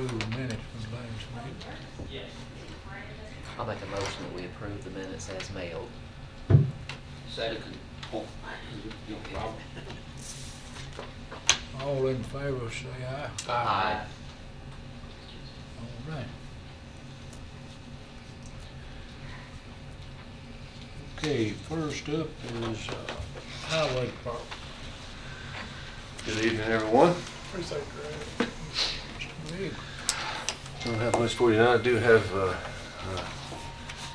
approve the minutes from last meeting. I'll make a motion that we approve the minutes as mailed. Second. All in favor, say aye. Aye. All right. Okay, first up is Highway Department. Good evening, everyone. Mr. Rigg. Don't have much for you tonight. I do have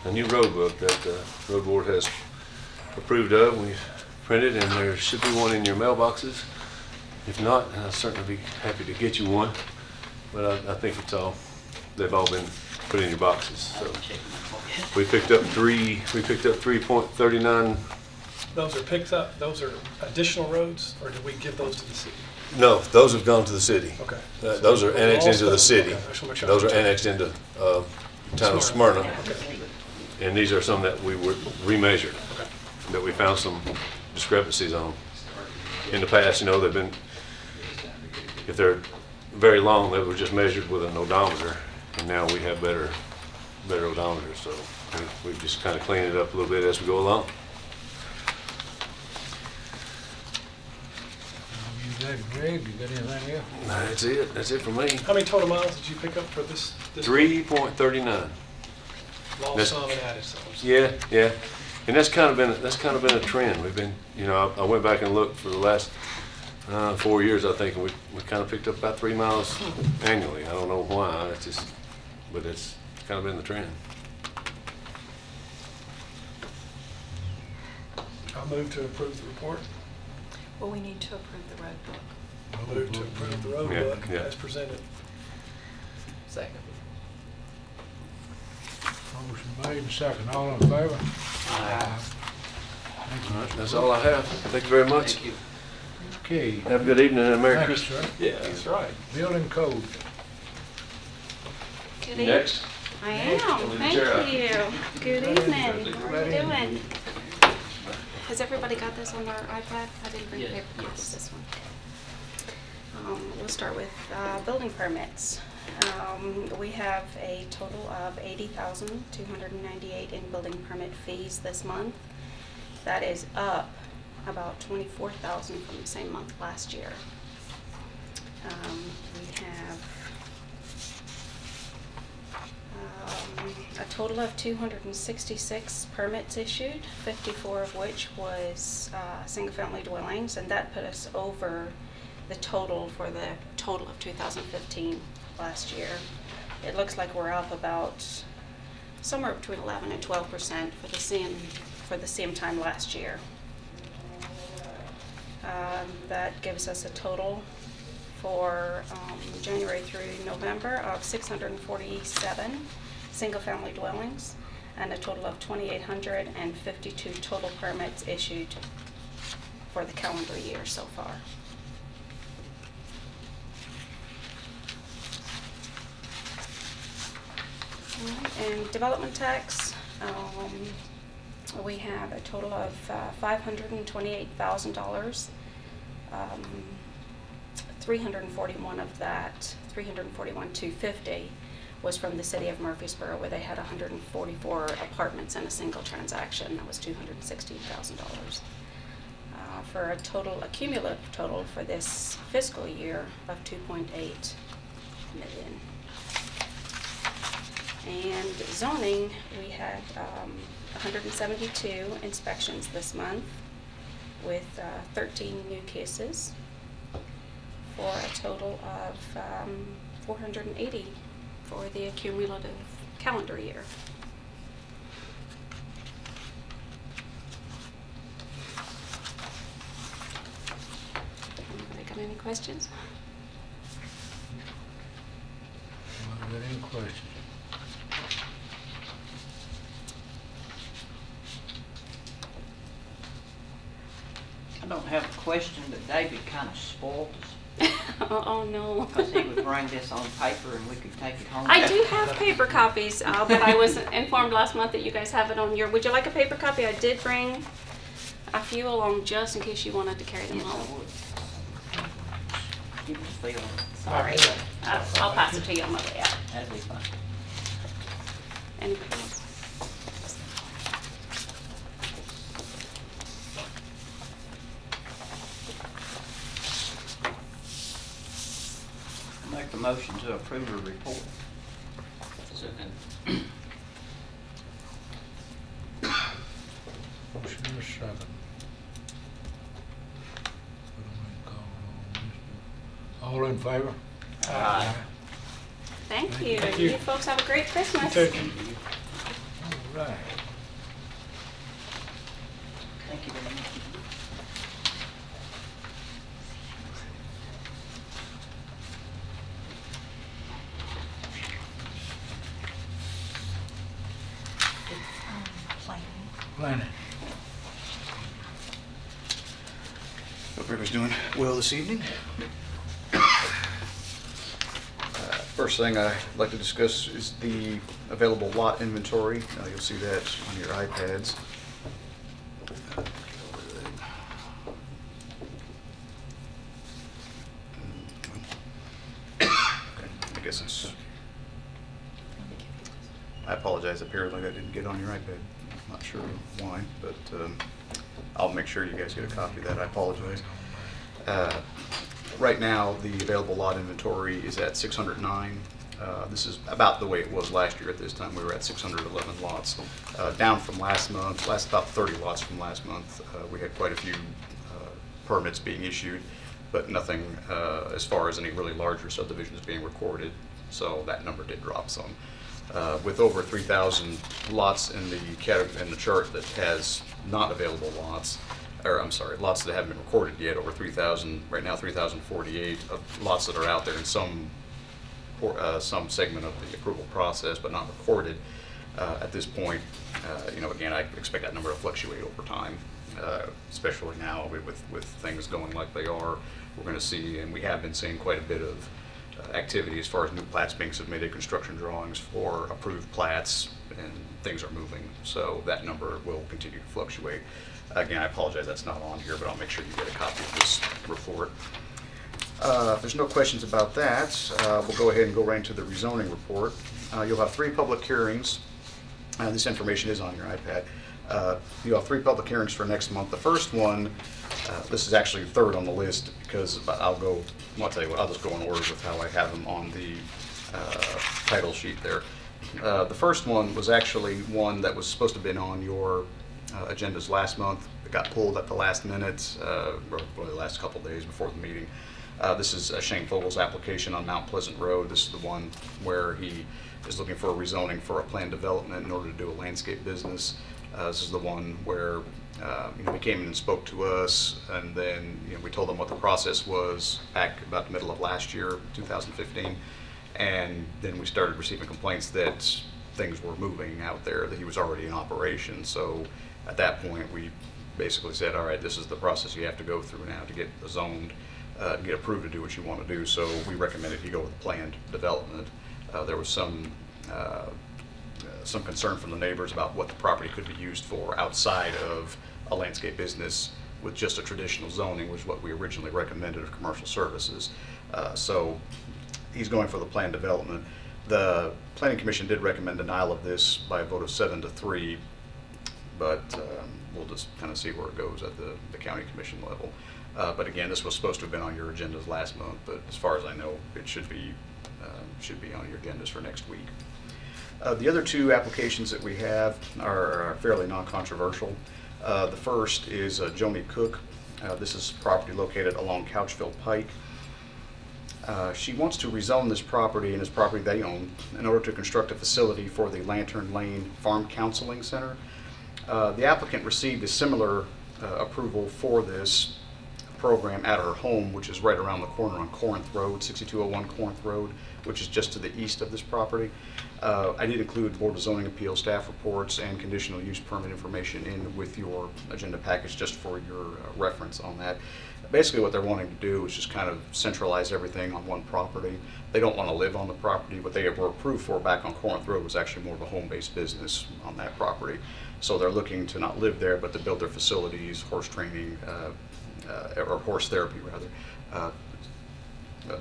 a new road book that the road board has approved of. We've printed, and there should be one in your mailboxes. If not, I'll certainly be happy to get you one. But I think they've all been put in your boxes. So we picked up 3.39. Those are additional roads, or did we give those to the city? No, those have gone to the city. Okay. Those are annexed into the city. Okay, I just wanna make sure. Those are annexed into town of Smyrna. Okay. And these are some that we were remeasured, Okay. that we found some discrepancies on. In the past, they've been, if they're very long, they were just measured with an odometer, and now we have better odometers, so we've just kind of cleaned it up a little bit as we go along. That Greg, you got anything else? That's it for me. How many total miles did you pick up for this? 3.39. Lost some and added some. Yeah, and that's kind of been a trend. We've been, I went back and looked for the last 4 years, I think, and we kind of picked up about 3 miles annually. I don't know why. But it's kind of been the trend. I'll move to approve the report. Well, we need to approve the road book. I'll move to approve the road book Yeah. as presented. Second. Motion made and second. All in favor? Aye. Thank you, All right, Mr. that's Wood. all I have. Thank you very much. Thank you. Okay. Have a good evening and a Merry Thanks, Christmas. sir. Yeah, that's right. Building code. Good evening. Next. I am. Thank you. Good evening. How are you doing? Has everybody got this on their iPad? I didn't bring Yes. paper copies this one. We'll start with building permits. We have a total of $80,298 in building permit fees this month. That is up about $24,000 from the same month last year. We have a total of 266 permits issued, 54 of which was single-family dwellings, and that put us over the total for the total of 2015 last year. It looks like we're up about somewhere between 11 and 12% for the same time last year. That gives us a total for January through November of 647 single-family dwellings and a total of 2,852 total permits issued for the calendar year so far. All right, and development tax, we have a total of $528,000. 341 of that, 341,250 was from the city of Murfreesboro, where they had 144 apartments in a single transaction. That was $216,000. For a cumulative total for this fiscal year of $2.8 million. And zoning, we had 172 inspections this month with 13 new cases for a total of 480 for the cumulative calendar year. Anybody got any questions? Got any questions? I don't have a question, but David kind of spoiled us Oh no. because he would bring this on paper and we could take it home. I do have paper copies, but I was informed last month that you guys have it on your. Would you like a paper copy? I did bring a few along just in case you wanted to carry them Yes, I home. would. Give me a feel. Sorry. I'll pass it to you on my way out. That'd be fine. Anybody else? Make a motion to approve the report. Second. Motion and a second. What do we call on this? All in favor? Aye. Thank Thank you. you. Thank you. You folks have a great Christmas. You too. All right. Thank you very much. Planning. Hope everybody's doing well this evening. First thing I'd like to discuss is the available lot inventory. You'll see that on your iPads. Okay, I guess it's, I apologize, apparently that didn't get on your iPad. Not sure why, but I'll make sure you guys get a copy of that. I apologize. Right now, the available lot inventory is at 609. This is about the way it was last year at this time. We were at 611 lots, down from last month, about 30 lots from last month. We had quite a few permits being issued, but nothing as far as any really larger subdivisions being recorded, so that number did drop some. With over 3,000 lots in the chart that has not available lots, or I'm sorry, lots that haven't been recorded yet, over 3,000, right now 3,048 of lots that are out there in some segment of the approval process but not recorded at this point. Again, I expect that number to fluctuate over time, especially now with things going like they are. We're going to see, and we have been seeing quite a bit of activity as far as new plats being submitted, construction drawings for approved plats, and things are moving. So that number will continue to fluctuate. Again, I apologize that's not on here, but I'll make sure you get a copy of this report. If there's no questions about that, we'll go ahead and go right into the rezoning report. You'll have 3 public hearings. This information is on your iPad. You'll have 3 public hearings for next month. The first one, this is actually third on the list because I'll tell you what, I'll just go in order with how I have them on the title sheet there. The first one was actually one that was supposed to have been on your agendas last month. It got pulled at the last minute, or the last couple days before the meeting. This is Shane Fogel's application on Mount Pleasant Road. This is the one where he is looking for a rezoning for a planned development in order to do a landscape business. This is the one where he came in and spoke to us, and then we told him what the process was back about the middle of last year, 2015, and then we started receiving complaints that things were moving out there, that he was already in operation. So at that point, we basically said, all right, this is the process you have to go through now to get zoned, get approved to do what you want to do. So we recommended he go with planned development. There was some concern from the neighbors about what the property could be used for outside of a landscape business with just a traditional zoning, which is what we originally recommended of commercial services. So he's going for the planned development. The Planning Commission did recommend denial of this by a vote of 7-3, but we'll just kind of see where it goes at the county commission level. But again, this was supposed to have been on your agendas last month, but as far as I know, it should be on your agendas for next week. The other 2 applications that we have are fairly non-controversial. The first is Joni Cook. This is property located along Couchville Pike. She wants to rezone this property, and this property they own, in order to construct a facility for the Lantern Lane Farm Counseling Center. The applicant received a similar approval for this program at her home, which is right around the corner on Corinth Road, 6201 Corinth Road, which is just to the east of this property. I did include Board of Zoning Appeals staff reports and conditional use permit information in with your agenda package just for your reference on that. Basically what they're wanting to do is just kind of centralize everything on one property. They don't want to live on the property. What they were approved for back on Corinth Road was actually more of a home-based business on that property. So they're looking to not live there, but to build their facilities, horse training, or horse therapy rather,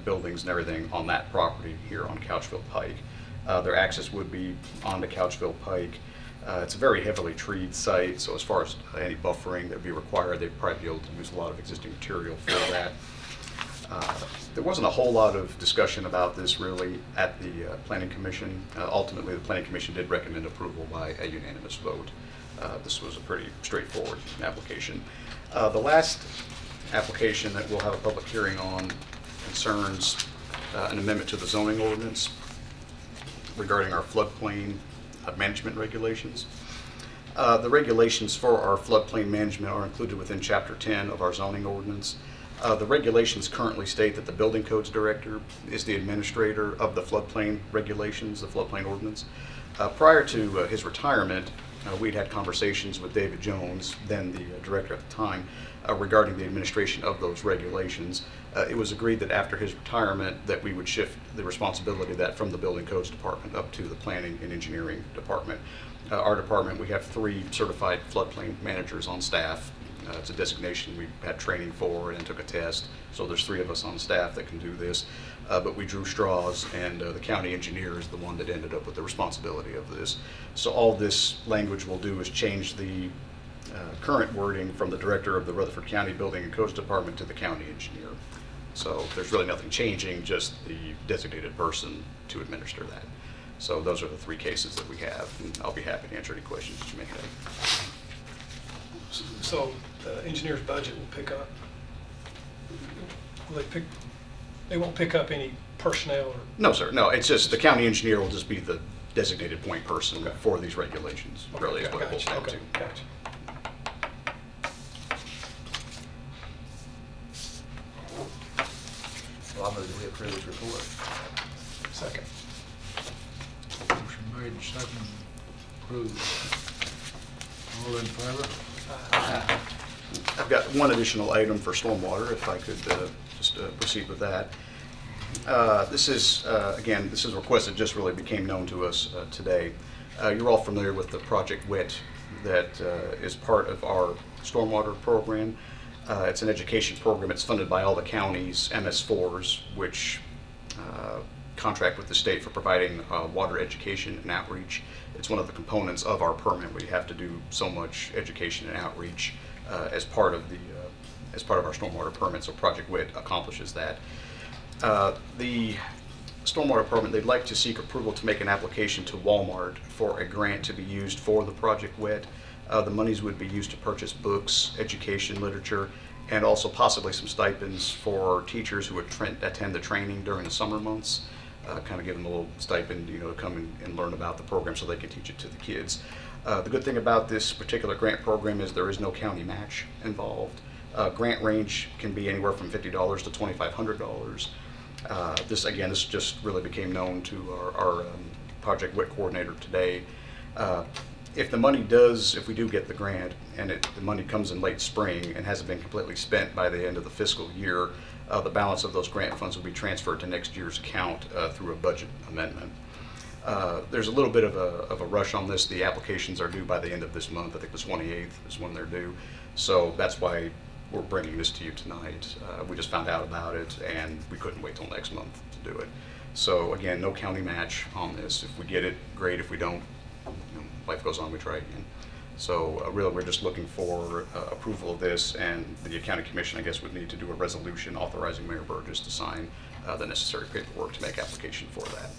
buildings and everything on that property here on Couchville Pike. Their access would be onto Couchville Pike. It's a very heavily treed site, so as far as any buffering that would be required, they'd probably be able to use a lot of existing material for that. There wasn't a whole lot of discussion about this really at the Planning Commission. Ultimately, the Planning Commission did recommend approval by a unanimous vote. This was a pretty straightforward application. The last application that we'll have a public hearing on concerns an amendment to the zoning ordinance regarding our floodplain management regulations. The regulations for our floodplain management are included within Chapter 10 of our zoning ordinance. The regulations currently state that the building codes director is the administrator of the floodplain regulations, the floodplain ordinance. Prior to his retirement, we'd had conversations with David Jones, then the director at the time, regarding the administration of those regulations. It was agreed that after his retirement that we would shift the responsibility of that from the building codes department up to the planning and engineering department. Our department, we have 3 certified floodplain managers on staff. It's a designation we had training for and took a test, so there's 3 of us on staff that can do this. But we drew straws, and the county engineer is the one that ended up with the responsibility of this. So all this language will do is change the current wording from the director of the Rutherford County Building and Codes Department to the county engineer. So there's really nothing changing, just the designated person to administer that. So those are the 3 cases that we have, and I'll be happy to answer any questions that you may have. So the engineer's budget will pick up, will they won't pick up any personnel or? No, sir, no, it's just the county engineer will just be the designated point person for these regulations, really is what it boils down to. Okay, gotcha. Well, I move that we approve his report. Second. Motion made, second, approved. All in favor? I've got one additional item for stormwater, if I could just proceed with that. This is, again, this is a request that just really became known to us today. You're all familiar with the Project WIT that is part of our stormwater program. It's an education program. It's funded by all the counties' MS4s, which contract with the state for providing water education and outreach. It's one of the components of our permit. We have to do so much education and outreach as part of our stormwater permit. So Project WIT accomplishes that. The stormwater permit, they'd like to seek approval to make an application to Walmart for a grant to be used for the Project WIT. The monies would be used to purchase books, education, literature, and also possibly some stipends for teachers who would attend the training during the summer months. Kind of give them a little stipend, to come and learn about the program so they can teach it to the kids. The good thing about this particular grant program is there is no county match involved. Grant range can be anywhere from $50 to $2,500. This just really became known to our Project WIT coordinator today. If we do get the grant and the money comes in late spring and hasn't been completely spent by the end of the fiscal year, the balance of those grant funds will be transferred to next year's account through a budget amendment. There's a little bit of a rush on this. The applications are due by the end of this month. I think the 28th is when they're due. So that's why we're bringing this to you tonight. We just found out about it and we couldn't wait till next month to do it. So again, no county match on this. If we get it, great. If we don't, life goes on, we try again. So really, we're just looking for approval of this, and the county commission, I guess, would need to do a resolution authorizing Mayor Burgess to sign the necessary paperwork to make application for that.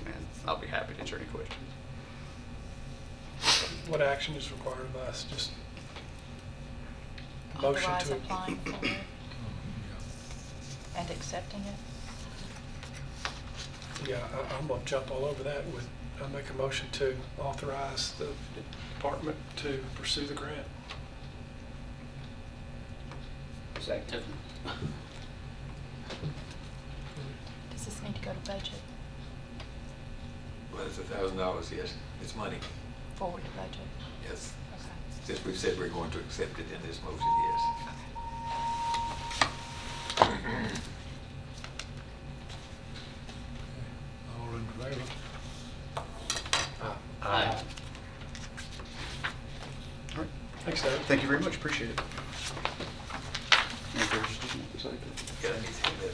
And I'll be happy to answer any questions. What action is required of us? Just a motion Authorize to. applying for it and accepting it? Yeah, I'm gonna jump all over that I'll make a motion to authorize the department to pursue the grant. Second. Does this need to go to budget, Well, it's $1,000, yes. It's money, forward to budget? yes. Okay. Since we've said we're going to accept it in this motion, yes. All in favor? Aye. All right. Thanks, David. Thank you very much. Appreciate it. Yeah, I need to do that.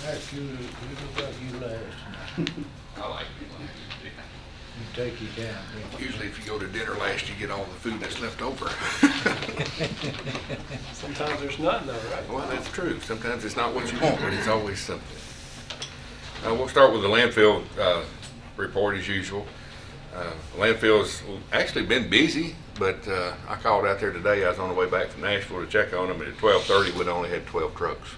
Ask you, who got you last? I like You take you down, it. Usually if you go to dinner last, you get all the food that's left over. Sometimes there's nothing though, right? Well, that's true. Sometimes it's not what you want, but it's always something. We'll start with the landfill report as usual. Landfill's actually been busy, but I called out there today. I was on the way back from Nashville to check on them, and at 12:30 we'd only had 12 trucks.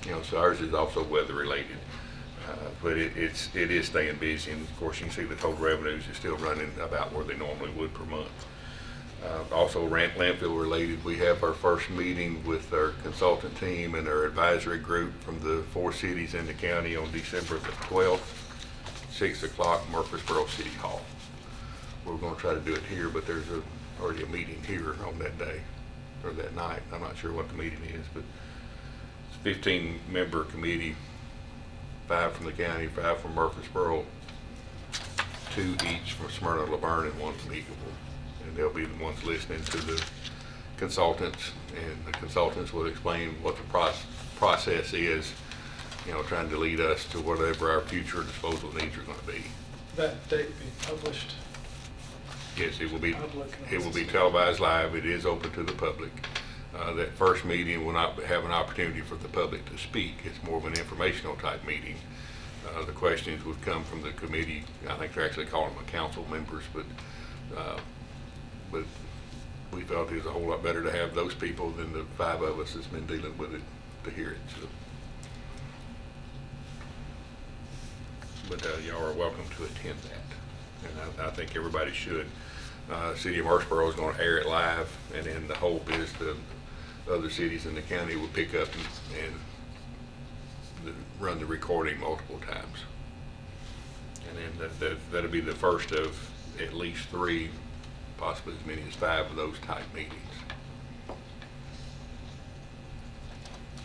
You know, so ours is also weather related, but it is staying busy. And of course, you can see the total revenues is still running about where they normally would per month. Also, landfill related, we have our first meeting with our consultant team and our advisory group from the 4 cities in the county on December the 12th, 6 o'clock, Murfreesboro City Hall. We're going to try to do it here, but there's already a meeting here on that day or that night. I'm not sure what the meeting is, but it's a 15-member committee, 5 from the county, 5 from Murfreesboro, 2 each from Smyrna, Laverne, and 1 from Eagleville. And they'll be the ones listening to the consultants, and the consultants will explain what the process is, you know, trying to lead us to whatever our future disposal needs are going to be. That date be published. Yes, it will be. Public It will be televised live. It is open to the public. That first meeting will not have an opportunity for the public to speak. It's more of an informational type meeting. The questions would come from the committee. I think they're actually calling them council members, but we felt it was a whole lot better to have those people than the 5 of us that's been dealing with it to hear it. So. But y'all are welcome to attend that, and I think everybody should. City of Murfreesboro is going to air it live, and then the hope is the other cities in the county will pick up and run the recording multiple times. And then that'll be the first of at least 3, possibly as many as 5 of those type meetings.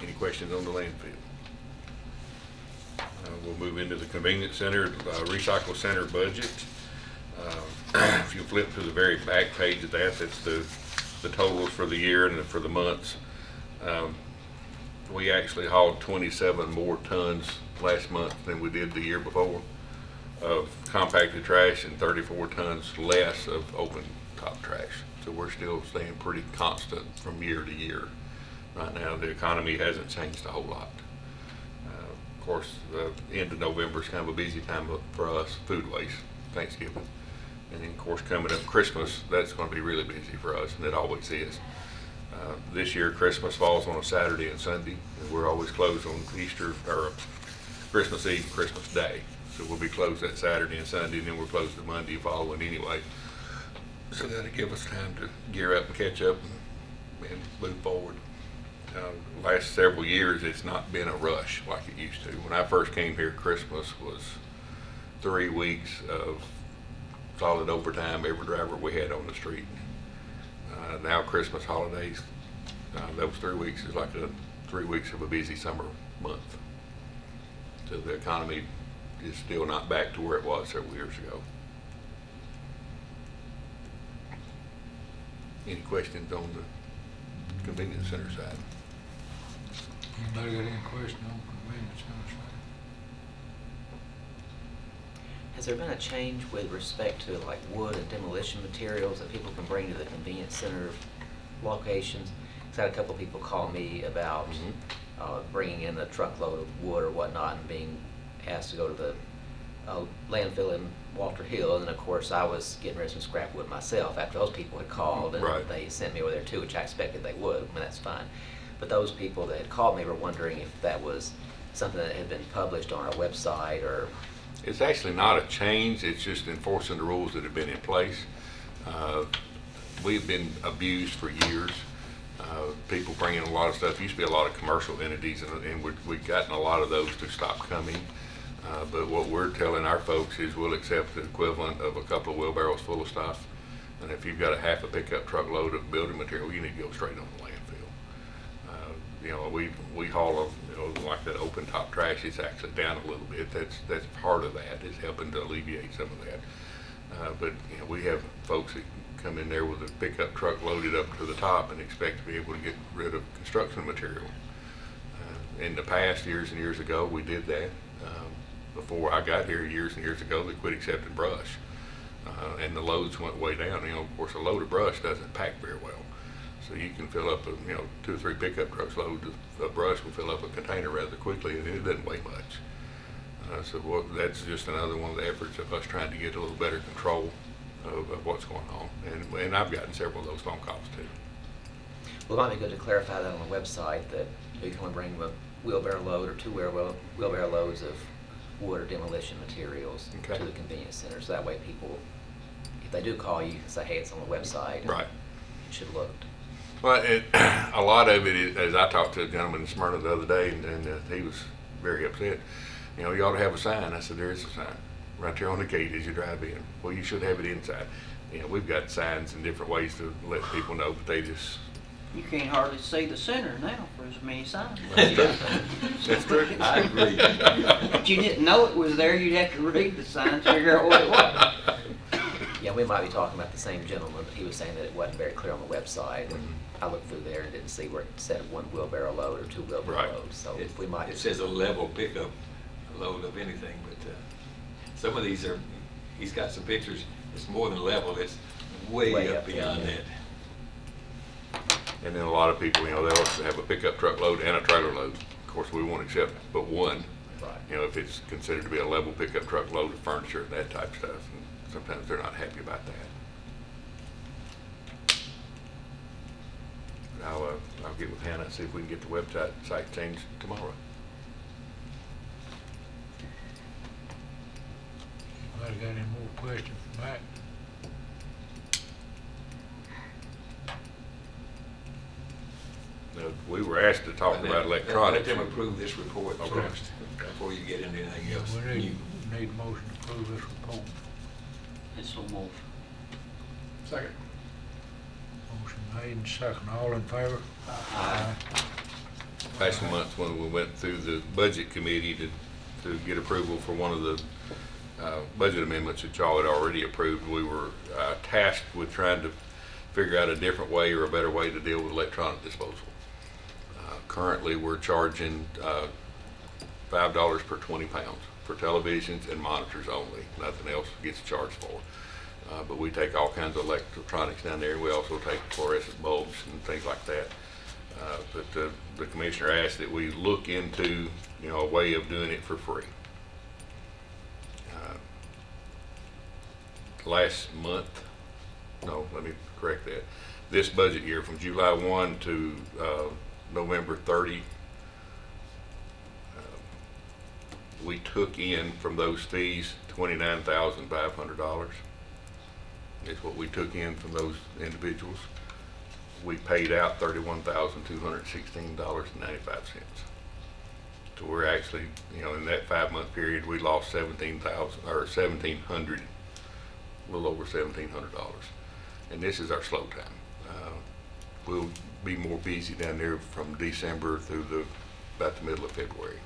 Any questions on the landfill? We'll move into the convenience center, recycle center budget. If you flip to the very back page of that, that's the totals for the year and for the months. We actually hauled 27 more tons last month than we did the year before of compacted trash and 34 tons less of open top trash. So we're still staying pretty constant from year to year. Right now, the economy hasn't changed a whole lot. Of course, the end of November is kind of a busy time for us, food waste, Thanksgiving. And then, of course, coming up Christmas, that's going to be really busy for us, and it always is. This year, Christmas falls on a Saturday and Sunday, and we're always closed on Easter, or Christmas Eve, Christmas Day. So we'll be closed that Saturday and Sunday, and then we're closed the Monday following anyway. So that'll give us time to gear up and catch up and move forward. Last several years, it's not been a rush like it used to. When I first came here, Christmas was 3 weeks of solid overtime, every driver we had on the street. Now Christmas holidays, those 3 weeks is like 3 weeks of a busy summer month. So the economy is still not back to where it was several years ago. Any questions on the convenience center side? Anybody got any question on convenience center side? Has there been a change with respect to like wood and demolition materials that people can bring to the convenience center locations? I've had a couple people call me about bringing in a truckload of wood or whatnot and being asked to go to the landfill in Walter Hill. And then, of course, I was getting rid of some scrap wood myself after those people had called, and Right. they sent me over there too, which I expected they would. I mean, that's fine. But those people that had called me were wondering if that was something that had been published on our website or... It's actually not a change, it's just enforcing the rules that have been in place. We've been abused for years. People bring in a lot of stuff. Used to be a lot of commercial entities, and we've gotten a lot of those to stop coming. But what we're telling our folks is we'll accept the equivalent of a couple of wheelbarrows full of stuff. And if you've got a half a pickup truckload of building material, you need to go straight on the landfill. You know, we haul, you know, like that open top trash. It's actually down a little bit. That's part of that, is helping to alleviate some of that. But you know, we have folks that come in there with a pickup truck loaded up to the top and expect to be able to get rid of construction material. in the past, years and years ago, we did that. Before I got here years and years ago, they quit accepting brush. And the loads went way down. You know, of course, a load of brush doesn't pack very well. So you can fill up, 2 or 3 pickup trucks load of brush will fill up a container rather quickly, and it doesn't weigh much. That's just another one of the efforts of us trying to get a little better control of what's going on. And I've gotten several of those phone calls too. Well, it might be good to clarify that on the website, that you can only bring a wheelbarrow load or 2 wheelbarrow loads of wood or demolition materials Okay. to the convenience center. So that way people, if they do call you, can say, hey, it's on the website. Right. You should look. Well, a lot of it is, as I talked to a gentleman in Smyrna the other day, and he was very upset. You ought to have a sign. I said, there is a sign right there on the gate as you drive in. Well, you should have it inside. We've got signs in different ways to let people know, but they just. You can't hardly see the center now for as many signs. That's true. That's true. I agree. If you didn't know it was there, you'd have to read the signs, figure out what it was. Yeah, we might be talking about the same gentleman, but he was saying that it wasn't very clear on the website. And I looked through there and didn't see where it said 1 wheelbarrow load or 2 wheelbarrow Right. loads. So we might. It says a level pickup load of anything, but some of these he's got some pictures, it's more than level, it's way up beyond that. And then a lot of people, they'll have a pickup truck load and a trailer load. Of course, we won't accept but one. Right. If it's considered to be a level pickup truck load of furniture and that type of stuff. And sometimes they're not happy about that. I'll get with Hannah and see if we can get the website changed tomorrow. Anybody got any more questions for Mac? We were asked to talk about electronics. Let them approve this report Okay. first, before you get into anything else. We new. need a motion to approve this report. It's a move. Second. Motion made and second. All in favor? Aye. Last month, when we went through the budget committee to get approval for one of the budget amendments that y'all had already approved, we were tasked with trying to figure out a different way or a better way to deal with electronic disposal. Currently, we're charging $5 per 20 pounds for televisions and monitors only. Nothing else gets charged for. But we take all kinds of electronics down there. We also take fluorescent bulbs and things like that. But the commissioner asked that we look into, a way of doing it for free. Last month, no, let me correct that. This budget year, from July 1 to November 30, we took in from those fees $29,500. Is what we took in from those individuals. We paid out $31,216.95. So we're actually, in that 5-month period, we lost $1,700, a little over $1,700. And this is our slow time. We'll be more busy down there from December through about the middle of February.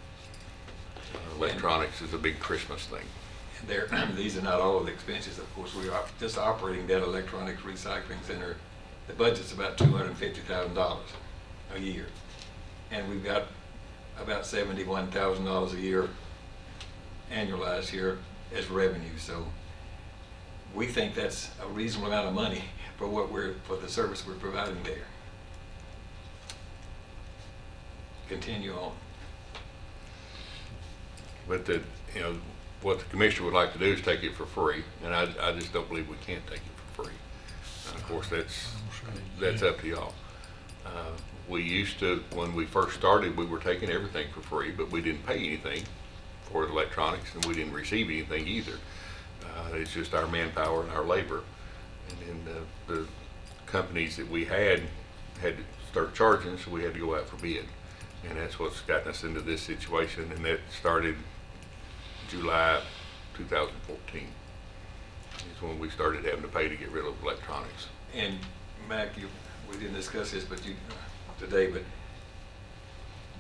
Electronics is a big Christmas thing. And these are not all of the expenses, of course. We are just operating that electronics recycling center. The budget's about $250,000 a year. And we've got about $71,000 a year annualized here as revenue. So we think that's a reasonable amount of money for for the service we're providing there. Continue on. But what the commissioner would like to do is take it for free, and I just don't believe we can't take it for free. Of course, that's up to y'all. We used to, when we first started, we were taking everything for free, but we didn't pay anything for the electronics, and we didn't receive anything either. It's just our manpower and our labor. And then the companies that we had to start charging, so we had to go out for bid. And that's what's gotten us into this situation, and that started July 2014. Is when we started having to pay to get rid of electronics. And Mac, we didn't discuss this today, but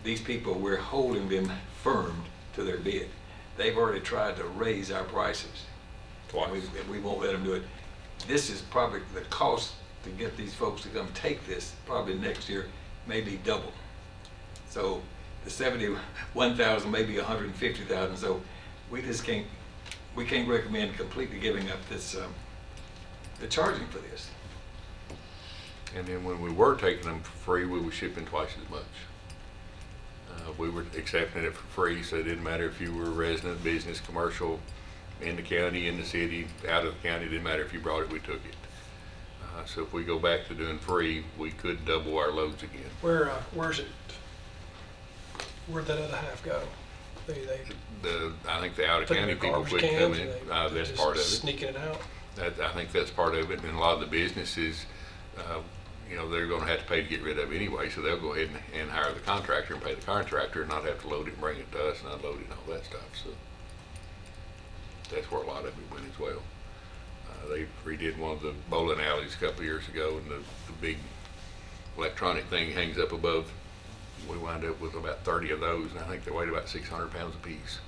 these people, we're holding them firm to their bid. They've already tried to raise our prices. Twice. And we won't let them do it. This is probably the cost to get these folks to come take this, probably next year, maybe double. So the 71,000, maybe 150,000. So we can't recommend completely giving up this, the charging for this. And then when we were taking them for free, we were shipping twice as much. We were accepting it for free, so it didn't matter if you were a resident, business, commercial, in the county, in the city, out of the county, it didn't matter if you brought it, we took it. So if we go back to doing free, we could double our loads again. Where's it? Where'd that other half go? They I think the out of put it county in people garbage quit cans coming and in. they're That's just part of it. sneaking it out. I think that's part of it, and a lot of the businesses, they're gonna have to pay to get rid of it anyway, so they'll go ahead and hire the contractor and pay the contractor and not have to load it and bring it to us and unload it and all that stuff, so. That's where a lot of it went as well. They redid one of the bowling alleys a couple of years ago, and the big electronic thing hangs up above. We wound up with about 30 of those, and I think they weighed about 600 pounds apiece.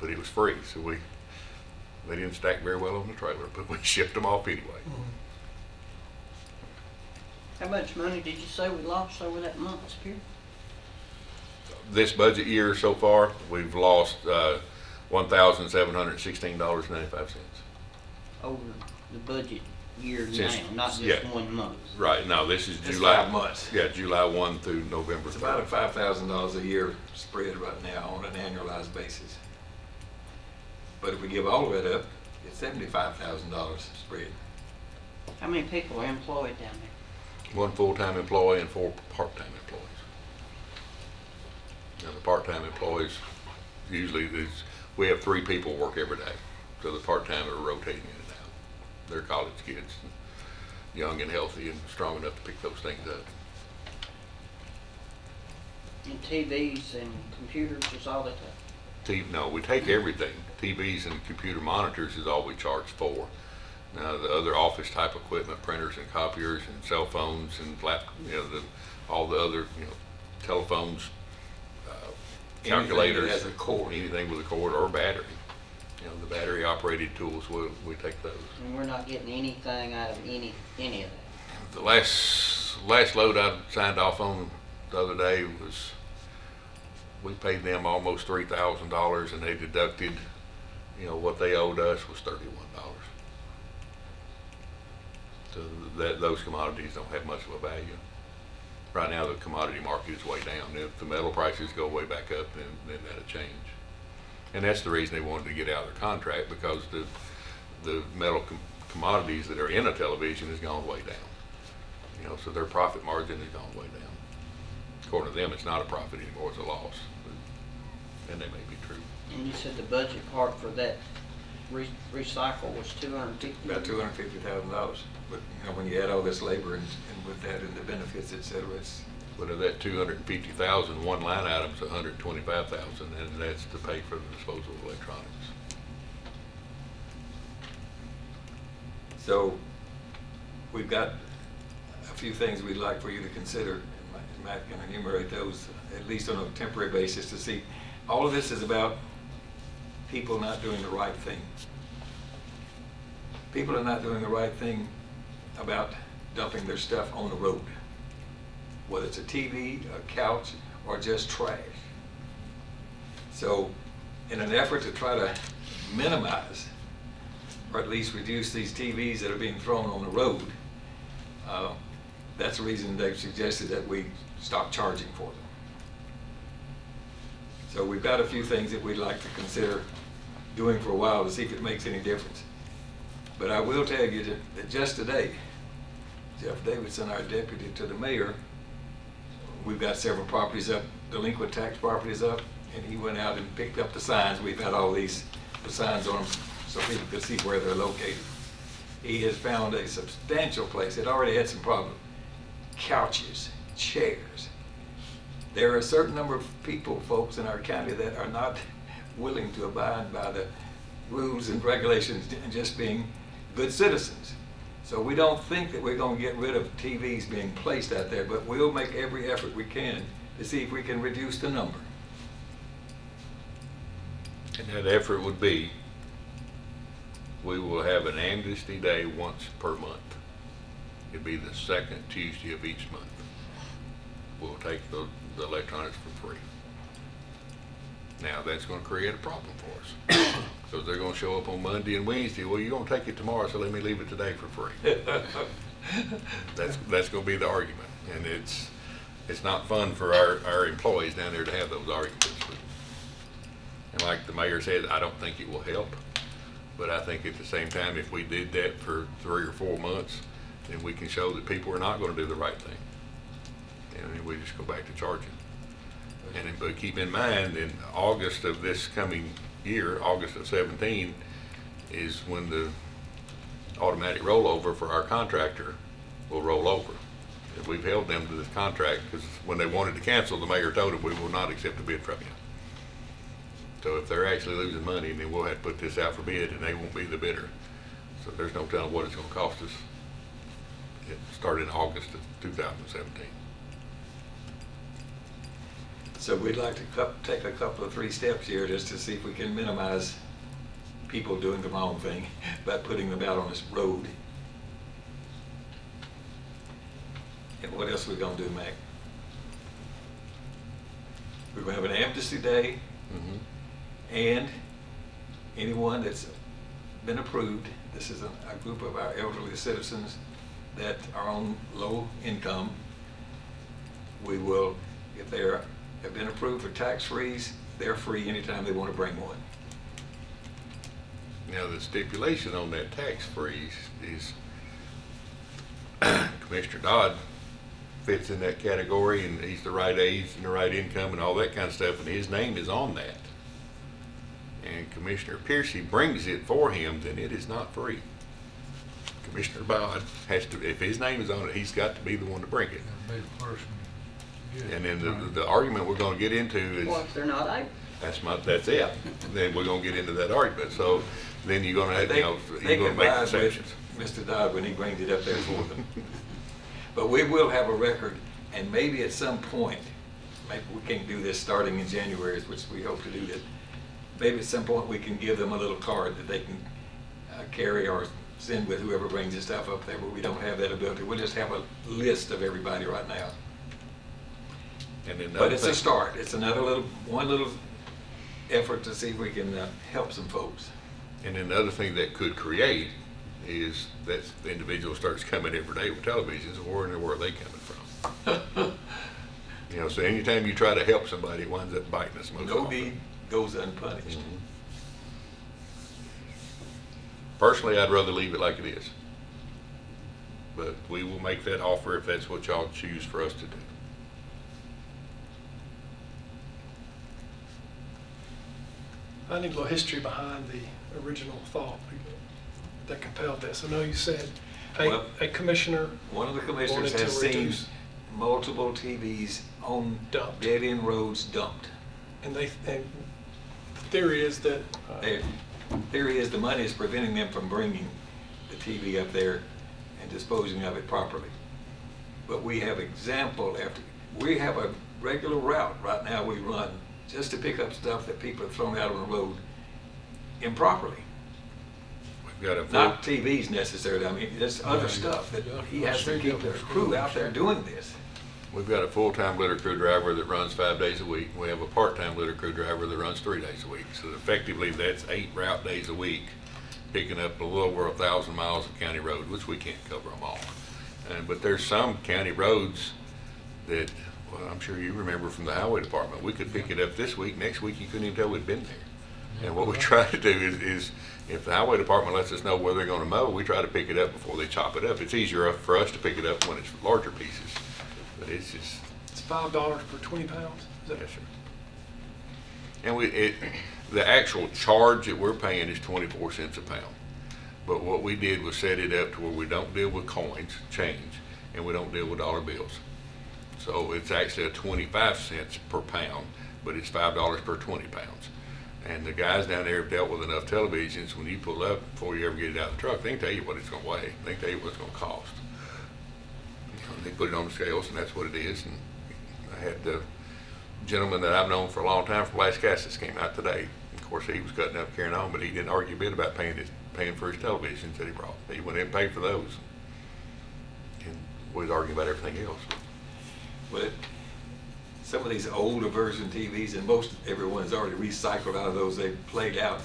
But it was free, so they didn't stack very well on the trailer, but we shipped them off anyway. How much money did you say we lost over that month's period? This budget year so far, we've lost $1,716.95. Over the budget year now, Since- not just yeah. 1 month? Right, no, this is It's July. 5 months. Yeah, July 1 through November It's about a 3rd. $5,000 a year spread right now on an annualized basis. But if we give all of it up, it's $75,000 spread. How many people are employed down there? 1 full-time employee and 4 part-time employees. Now, the part-time employees, usually we have 3 people work every day. So the part-time are rotating in and out. They're college kids, young and healthy and strong enough to pick those things up. And TVs and computers is all that? No, we take everything. TVs and computer monitors is all we charge for. Now, the other office type equipment, printers and copiers and cell phones and all the other, telephones, calculators. Anything that has a cord. Anything with a cord or a battery. The battery operated tools, we take those. And we're not getting anything out of any of that? The last load I signed off on the other day was, we paid them almost $3,000 and they deducted, what they owed us was $31. So those commodities don't have much of a value. Right now, the commodity market is way down. If the metal prices go way back up, then that'll change. And that's the reason they wanted to get out of their contract, because the metal commodities that are in a television has gone way down. So their profit margin has gone way down. According to them, it's not a profit anymore, it's a loss. And they may be true. And you said the budget part for that recycle was $250? About $250,000. But, when you add all this labor and with that and the benefits, et cetera, it's, But of that 250,000, one line item's 125,000, and that's to pay for the disposal of electronics. so we've got a few things we'd like for you to consider. And Matt can enumerate those, at least on a temporary basis, to see. All of this is about people not doing the right thing. People are not doing the right thing about dumping their stuff on the road, whether it's a TV, a couch, or just trash. So in an effort to try to minimize, or at least reduce these TVs that are being thrown on the road, that's the reason they've suggested that we stop charging for them. So we've got a few things that we'd like to consider doing for a while to see if it makes any difference. But I will tell you that just today, Jeff Davidson, our deputy to the mayor, we've got several properties up, delinquent tax properties up, and he went out and picked up the signs. We've had all the signs on them so people could see where they're located. He has found a substantial place. It already had some problems. Couches, chairs. There are a certain number of people, folks in our county, that are not willing to abide by the rules and regulations and just being good citizens. So we don't think that we're going to get rid of TVs being placed out there, but we'll make every effort we can to see if we can reduce the number. And that effort would be, we will have an amnesty day once per month. It'd be the second Tuesday of each month. will take the electronics for free. Now, that's gonna create a problem for us, because they're gonna show up on Monday and Wednesday, well, you're gonna take it tomorrow, so let me leave it today for free. That's gonna be the argument, and it's not fun for our employees down there to have those arguments. And like the mayor said, I don't think it will help, but I think at the same time, if we did that for 3 or 4 months, then we can show that people are not gonna do the right thing. And then we just go back to charging. But keep in mind, in August of this coming year, August of 17, is when the automatic rollover for our contractor will roll over. And we've held them to this contract because when they wanted to cancel, the mayor told them we will not accept a bid from you. So if they're actually losing money, then we'll have to put this out for bid and they won't be the bidder. So there's no telling what it's gonna cost us. It started in August of 2017. So we'd like to take a couple of 3 steps here just to see if we can minimize people doing the wrong thing by putting them out on this road. And what else are we gonna do, Mac? We're gonna have an amnesty day, and anyone that's been approved, this is a group of our elderly citizens that are on low income, we will, if they have been approved for tax freeze, they're free anytime they want to bring one. Now, the stipulation on that tax freeze is Commissioner Dodd fits in that category, and he's the right age and the right income and all that kind of stuff, and his name is on that. And Commissioner Piercy brings it for him, then it is not free. Commissioner Dodd has to, if his name is on it, he's got to be the one to bring it. That'd be the person. Yeah. And then the argument we're gonna get into is, Well, if they're not able. that's it. Then we're gonna get into that argument. So then you're gonna have, They you're can gonna make buy concessions. with Mr. Dodd when he brings it up there for them. But we will have a record, and maybe at some point, maybe we can't do this starting in January, which we hope to do that. Maybe at some point we can give them a little card that they can carry or send with whoever brings this stuff up there, but we don't have that ability. We'll just have a list of everybody right now. And then But it's a start. It's one little effort to see if we can help some folks. And then the other thing that could create is that the individual starts coming every day with televisions, where in the world are they coming from? You know, so anytime you try to help somebody, it winds up biting us most No often. deed goes unpunished. Personally, I'd rather leave it like it is. But we will make that offer if that's what y'all choose for us to do. I need a little history behind the original thought that compelled this. I know you said Well, a commissioner One of the commissioners wanted to has seen reduce, multiple TVs on Dumped. dead-end roads dumped. and the theory is that The theory is the money is preventing them from bringing the TV up there and disposing of it properly. But we have we have a regular route right now we run just to pick up stuff that people have thrown out on the road improperly. We've got a full, Not TVs necessarily, I mean, there's other Yeah, stuff that yeah. he has to keep their crew out there doing this. we've got a full-time litter crew driver that runs 5 days a week. We have a part-time litter crew driver that runs 3 days a week. So effectively, that's 8 route days a week, picking up a little over 1,000 miles of county road, which we can't cover them all. But there's some county roads that, well, I'm sure you remember from the highway department, we could pick it up this week, next week you couldn't even tell we'd been there. And what we try to do is if the highway department lets us know where they're gonna mow, we try to pick it up before they chop it up. It's easier for us to pick it up when it's larger pieces, but it's just, it's $5 per 20 pounds. Is that- yes, sir. And the actual charge that we're paying is 24 cents a pound. But what we did was set it up to where we don't deal with coins, change, and we don't deal with dollar bills. So it's actually a 25 cents per pound, but it's $5 per 20 pounds. And the guys down there have dealt with enough televisions, when you pull up, before you ever get it out of the truck, they can tell you what it's gonna weigh, they can tell you what it's gonna cost. You know, they put it on the scales and that's what it is. And I had the gentleman that I've known for a long time from Las Casas came out today. Of course, he was cutting up, carrying on, but he didn't argue a bit about paying for his televisions that he brought. He went in and paid for those. And we was arguing about everything else. But some of these older version TVs, and everyone has already recycled out of those, they've played out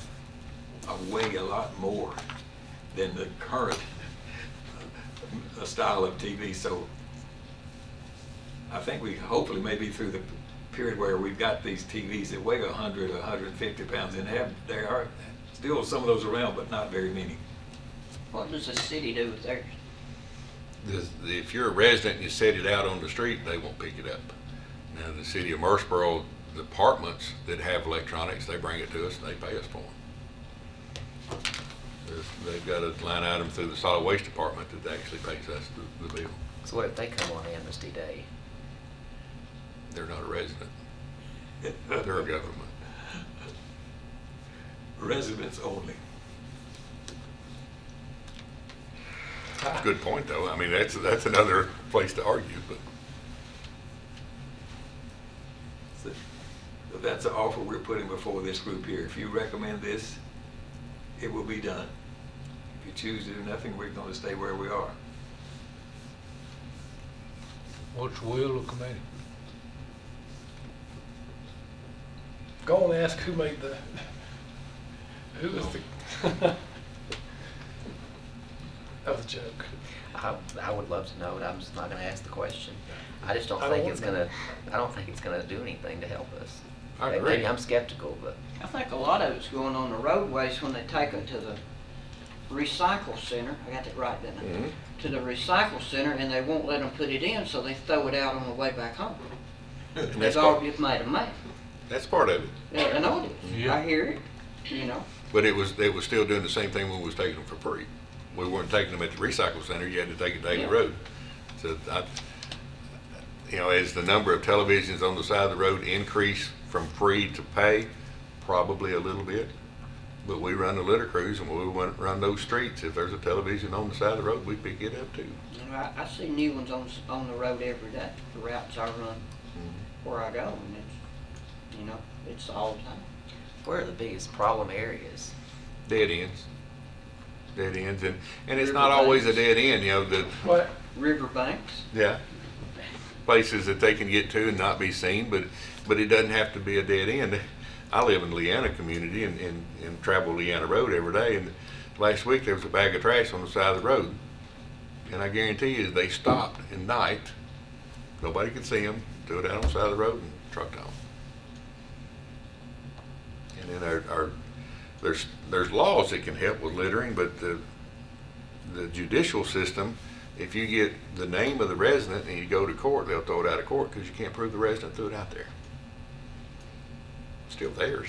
weigh a lot more than the current style of TV. So I think we hopefully maybe through the period where we've got these TVs that weigh 100 or 150 pounds, and there are still some of those around, but not very many. What does the city do with theirs? If you're a resident and you set it out on the street, they won't pick it up. Now, the city of Murfreesboro, the apartments that have electronics, they bring it to us and they pay us for them. They've got a line item through the solid waste department that actually pays us the bill. So what if they come on Amnesty Day? They're not a resident. They're a government. Residents only. Good point, though. I mean, that's another place to argue, but So that's an offer we're putting before this group here. If you recommend this, it will be done. If you choose to do nothing, we're going to stay where we are. What's the will of the committee? Go and ask who made the, who was the, that was a joke. I would love to know it. I'm just not gonna ask the question. I just don't I don't think want it's to gonna, I don't think it's gonna do anything to help us. I Maybe agree. I'm skeptical, but I think a lot of it's going on the roadways when they take them to the recycle center. I got that right, didn't I? Mhm. To the recycle center, and they won't let them put it in, so they throw it out on the way back home. And They've that's part, already made a mess. that's part of it. Yeah, I know it is. Yeah. I hear it, you know. But it was still doing the same thing when we was taking them for free. We weren't taking them at the recycle center, you had to take it to Daly Yeah. Road. So as the number of televisions on the side of the road increase from free to pay, probably a little bit. But we run the litter crews, and when we run those streets, if there's a television on the side of the road, we pick it up too. You know, I see new ones on the road every day, the routes I run where I go, and it's, you know, it's all the time. where are the biggest problem areas? Dead ends. Dead ends, and it's not always a dead end, What? Riverbanks. yeah. Places that they can get to and not be seen, but it doesn't have to be a dead end. I live in Leanna community and travel Leanna Road every day, and last week there was a bag of trash on the side of the road. And I guarantee you, they stopped at night, nobody could see them, threw it out on the side of the road and trucked home. And then there's laws that can help with littering, but the judicial system, if you get the name of the resident and you go to court, they'll throw it out of court because you can't prove the resident threw it out there. It's still theirs.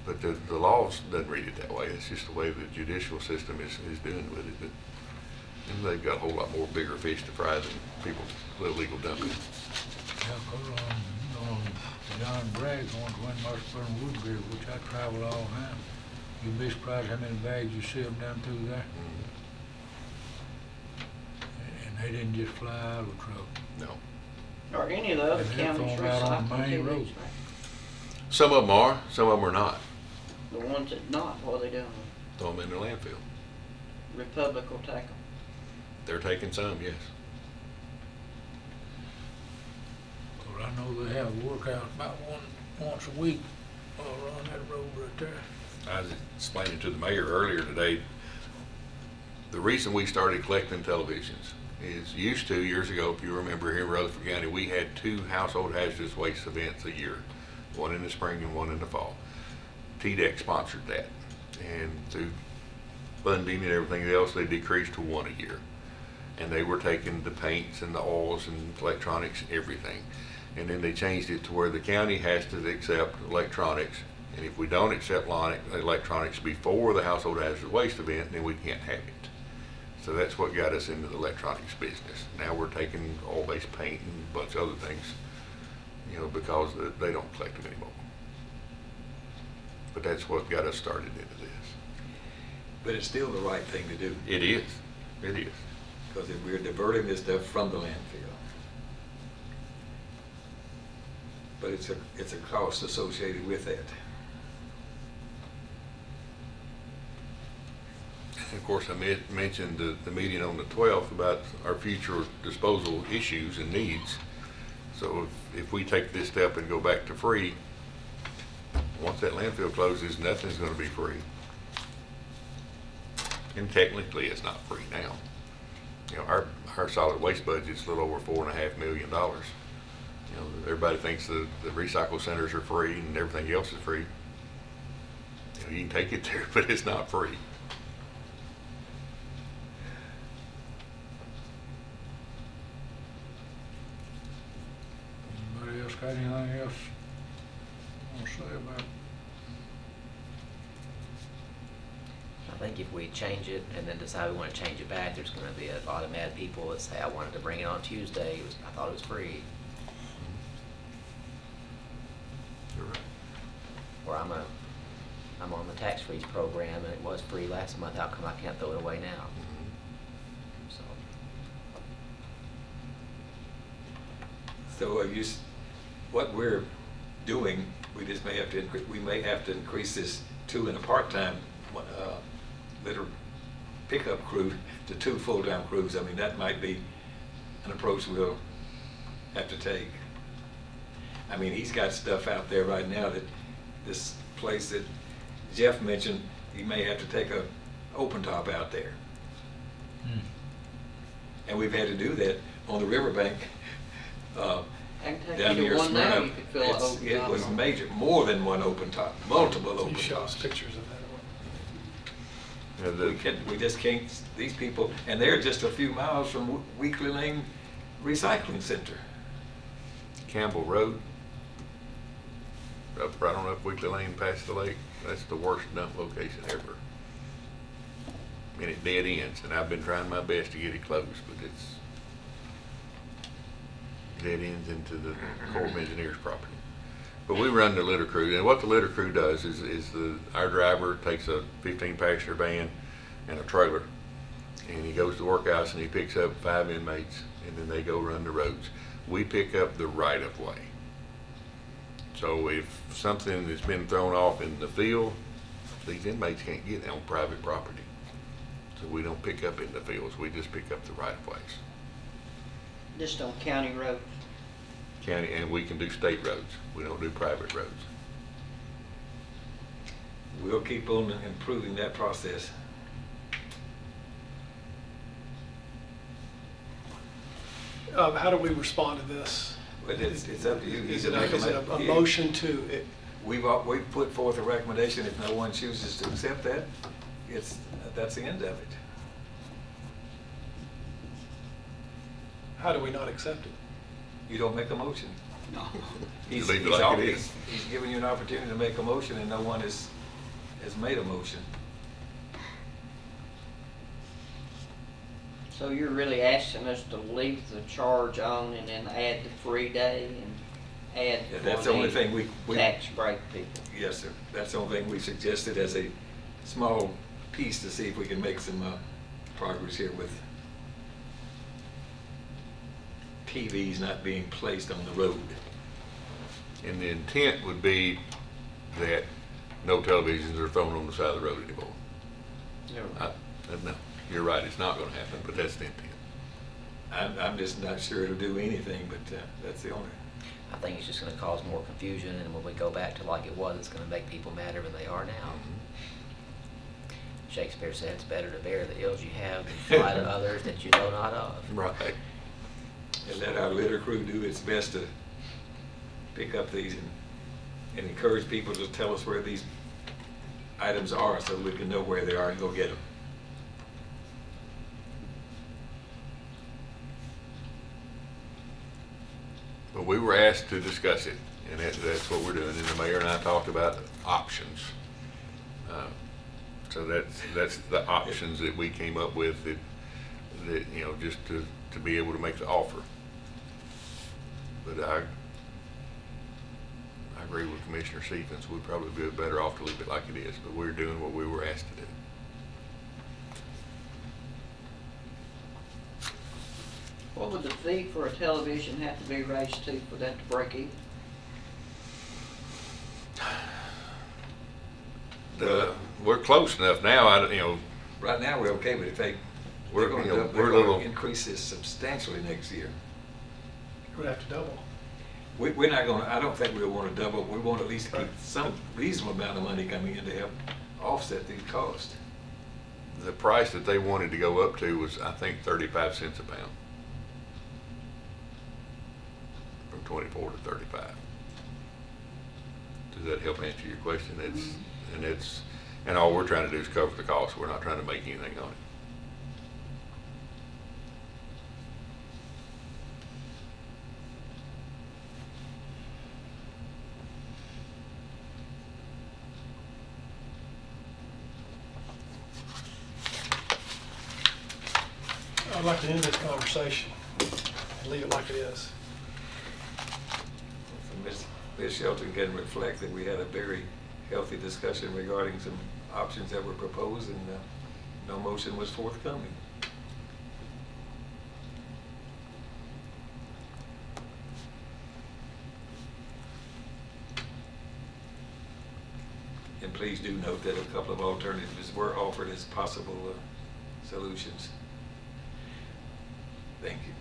But the laws doesn't read it that way. It's just the way the judicial system is doing with it. And they've got a whole lot more bigger fish to fry than people illegal dumping. Yeah, 'cause on John Bragg going to Windmaster and Woodbury, which I travel all the time. You'd be surprised how many bags you see them down through there. And they didn't just fly out of the truck. No. Are any of the other And they're counties thrown out on the recycling main TVs? road. Some of them are, some of them are not. The ones that not, what are they doing? Throw them in the landfill. Republic will take them. They're taking some, yes. 'Cause I know they have a workout about once a week around that road right there. I was explaining to the mayor earlier today, the reason we started collecting televisions is years ago, if you remember here in Rutherford County, we had 2 household hazardous waste events a year, one in the spring and one in the fall. TDEC sponsored that, and through funding and everything else, they decreased to 1 a year. And they were taking the paints and the oils and electronics, everything. And then they changed it to where the county has to accept electronics. And if we don't accept electronics before the household hazardous waste event, then we can't have it. So that's what got us into the electronics business. Now we're taking oil-based paint and a bunch of other things, because they don't collect them anymore. But that's what got us started into this. But it's still the right thing to do, It is. It is. because if we're diverting this stuff from the landfill. But it's a cost associated with that. And of course, I mentioned the meeting on the 12th about our future disposal issues and needs. So if we take this step and go back to free, once that landfill closes, nothing's gonna be free. And technically, it's not free now. You know, our solid waste budget's a little over $4.5 million. You know, everybody thinks the recycle centers are free and everything else is free. You know, you can take it there, but it's not free. Anybody else got anything else want to say about it? I think if we change it and then decide we want to change it back, there's gonna be a lot of mad people that say, I wanted to bring it on Tuesday, I thought it was free. You're right. Or I'm on the tax freeze program and it was free last month, how come I can't throw it away now? So, So what we're doing, we just may have to, we may have to increase this 2 and a part-time litter pickup crew to 2 full-time crews. I mean, that might be an approach we'll have to take. I mean, he's got stuff out there right now that this place that Jeff mentioned, he may have to take a open top out there. And we've had to do that on the riverbank. I can take Down you near to one now, Smyrna. you could fill an open It top was on. major, more than one open top, multiple open You show us tops. pictures of that. Yeah, We just can't, these people, and they're just a few miles from Weekly Lane Recycling Center. Campbell Road, up right on up Weekly Lane past the lake, that's the worst dump location ever. And it dead ends, and I've been trying my best to get it closed, but it's dead ends into the Corps of Engineers property. But we run the litter crew, and what the litter crew does is our driver takes a 15-passenger van and a trailer, and he goes to the workhouse and he picks up 5 inmates, and then they go run the roads. We pick up the right-of-way. So if something has been thrown off in the field, these inmates can't get it on private property. So we don't pick up in the fields, we just pick up the right-of-ways. Just on county roads. County, and we can do state roads, we don't do private roads. We'll keep on improving that process. How do we respond to this? But it's up to you. Is it a motion to, We've put forth a recommendation. If no one chooses to accept that, that's the end of it. how do we not accept it? You don't make a motion. No. He's leave it like it is. He's giving you an opportunity to make a motion, and no one has made a motion. So you're really asking us to leave the charge on and then add the free day and add Yeah, for that's the only thing we tax break people? Yes, sir. That's the only thing we suggested as a small piece to see if we can make some progress here with TVs not being placed on the road. And the intent would be that no televisions are thrown on the side of the road anymore. No, you're right, it's not gonna happen, but that's the intent. I'm just not sure it'll do anything, but that's the only. I think it's just gonna cause more confusion, and when we go back to like it was, it's gonna make people madder than they are now. Shakespeare said it's better to bear the ills you have than fly to others that you know not of. Right. And let our litter crew do its best to pick up these and encourage people to tell us where these items are so we can know where they are and go get them. But we were asked to discuss it, and that's what we're doing, and the mayor and I talked about options. So that's the options that we came up with that you know, just to be able to make the offer. But I agree with Commissioner Stephens, we'd probably be better off to leave it like it is, but we're doing what we were asked to do. What would the fee for a television have to be raised to for that to break even? We're close enough now, you know, Right now, we're okay, but if they're We're, going you know, to we're a little- increase this substantially next year. It would have to double. we're not gonna, I don't think we'll wanna double, we want at least keep some reasonable amount of money coming in to help offset these costs. The price that they wanted to go up to was, I think, 35 cents a pound. From 24 to 35. Does that help answer your question? And all we're trying to do is cover the cost. We're not trying to make anything on it. I'd like to end this conversation and leave it like it is. Ms. Shelton can reflect that we had a very healthy discussion regarding some options that were proposed, and no motion was forthcoming. And please do note that a couple of alternatives were offered as possible solutions. Thank you.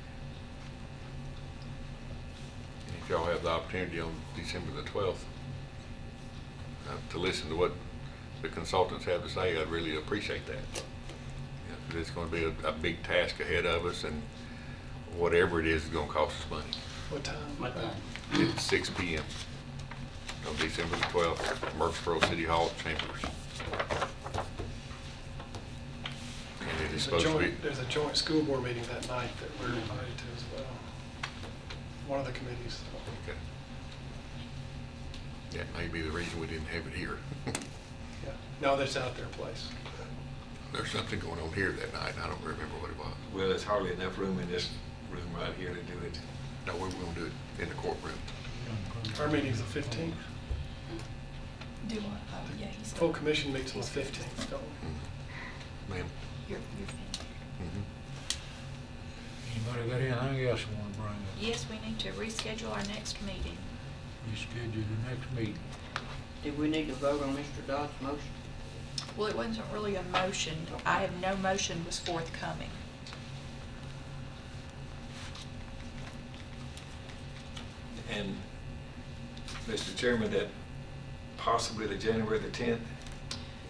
If y'all have the opportunity on December the 12th to listen to what the consultants have to say, I'd really appreciate that. Yeah, 'cause it's going to be a big task ahead of us, and whatever it is going to cost us money. What time? What time? It's 6 p.m. on December the 12th, Murfreesboro City Hall Chambers. And it is supposed to be, There's a joint school board meeting that night that we're invited to as well. One of the committees. okay. That may be the reason we didn't have it here. Yeah. No, that's out there place. There's something going on here that night, and I don't remember what it was. Well, there's hardly enough room in this room right here to do it. No, we're going to do it in the courtroom. Our meeting's the 15th. Do what? Oh, yeah, he's. Full commission meets on the 15th, don't we? Ma'am? You're finished. Anybody got anything else you wanna bring up? Yes, we need to reschedule our next meeting. Reschedule the next meeting. Did we need to vote on Mr. Dodd's motion? Well, it wasn't really a motion. I have no motion was forthcoming. And, Mr. Chairman, that possibly the January the 10th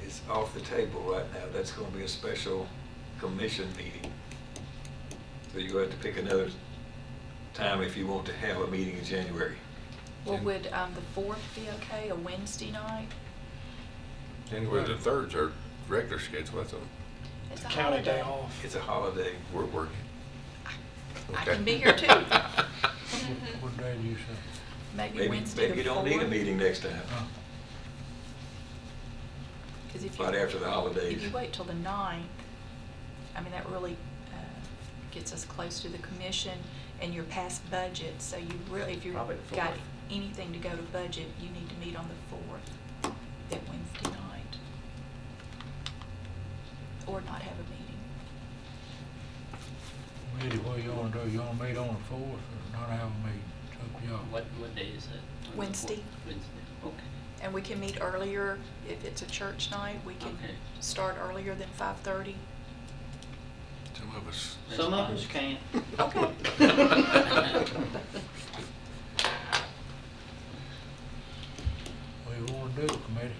is off the table right now. That's going to be a special commission meeting. So you're going to have to pick another time if you want to have a meeting in January. Well, would the 4th be okay, a Wednesday night? January the 3rd's our regular schedule, that's on. It's The a county day holiday. off. It's a holiday. We're working. I Okay. can be here too. What day do you say? Maybe Wednesday the 4th. Maybe you don't need a meeting next time, Huh? 'Cause if right you, after the holidays. if you wait till the 9th, I mean, that really gets us close to the commission and you're past budget. So you really, if you've Probably the got 4th. anything to go to budget, you need to meet on the 4th, that Wednesday night. Or not have a meeting. Eddie, what you wanna do? You wanna meet on the 4th or not have a meeting? It's up to y'all. What day is that? Wednesday. Wednesday, okay. And we can meet earlier, if it's a church night, we can Okay. start earlier than 5:30. Some of us, Some of us can't. Okay. What you wanna do, committee?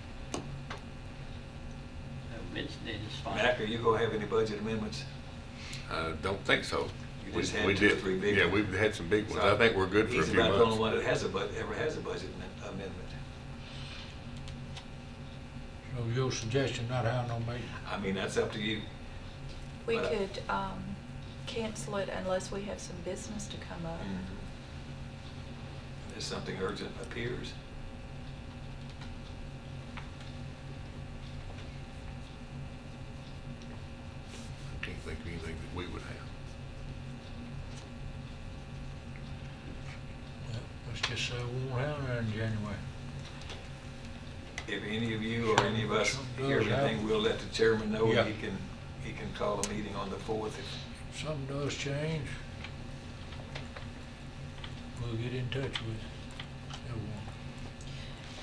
Wednesday is fine. Mac, are you going to have any budget amendments? I don't think so. You just had We 2 or did- 3 big Yeah, ones. we've had some big ones. So I think we're good for a he's few about the only months. one that has ever has a budget amendment. So your suggestion not have no meeting? I mean, that's up to you. We But- could cancel it unless we have some business to come up. If something urgent appears. I can't think of anything that we would have. Well, let's just say we won't have none in January. If any of you or any of us hear anything, we'll let the chairman know, Yeah. and he can call a meeting on the 4th. If something does change, we'll get in touch with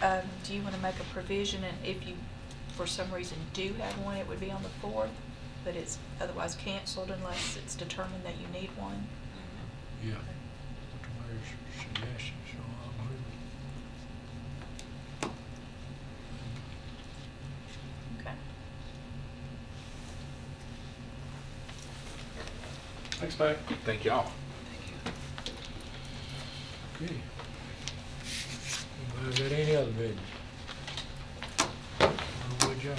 everyone. Do you want to make a provision, and if you, for some reason, do have one, it would be on the 4th, but it's otherwise canceled unless it's determined that you need one? Yeah. What the mayor's suggestion, so Thanks, Mike. Thank y'all. Okay. Anybody got any other business? We'll adjourn.